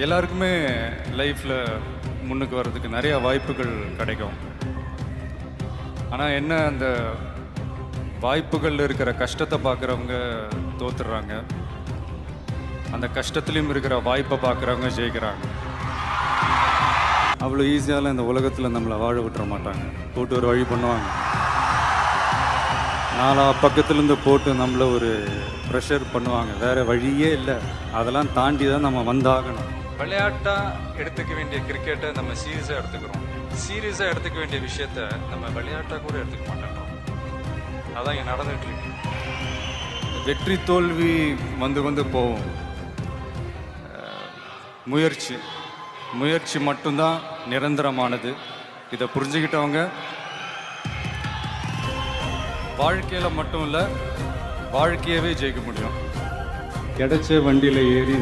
எல்லாருக்குமே லைஃப்பில் முன்னுக்கு வர்றதுக்கு நிறைய வாய்ப்புகள் கிடைக்கும். ஆனால் என்ன, அந்த வாய்ப்புகளில் இருக்கிற கஷ்டத்தை பார்க்குறவங்க தோத்துடுறாங்க, அந்த கஷ்டத்துலேயும் இருக்கிற வாய்ப்பை பார்க்குறவங்க ஜெயிக்கிறாங்க. அவ்வளோ ஈஸியால் இந்த உலகத்தில் நம்மளை வாழ விட்டுற மாட்டாங்க. போட்டு ஒரு வழி பண்ணுவாங்க. நாலா பக்கத்துலேருந்து போட்டு நம்மளை ஒரு ப்ரெஷர் பண்ணுவாங்க. வேறு வழியே இல்லை. அதெல்லாம் தாண்டி தான் நம்ம வந்தாகணும். விளையாட்டாக எடுத்துக்க வேண்டிய கிரிக்கெட்டை நம்ம சீரியஸாக எடுத்துக்கிறோம். சீரியஸாக எடுத்துக்க வேண்டிய விஷயத்த நம்ம விளையாட்டாக கூட எடுத்துக்க மாட்டேங்கிறோம். அதான் இங்கே நடந்துகிட்டு இருக்கு. வெற்றி தோல்வி வந்து வந்து போகும். முயற்சி மட்டும்தான் நிரந்தரமானது. இதை புரிஞ்சுக்கிட்டவங்க வாழ்க்கையில் மட்டும் இல்லை, வாழ்க்கையவே ஜெயிக்க முடியும். கிடைச்ச வண்டியில் ஏறி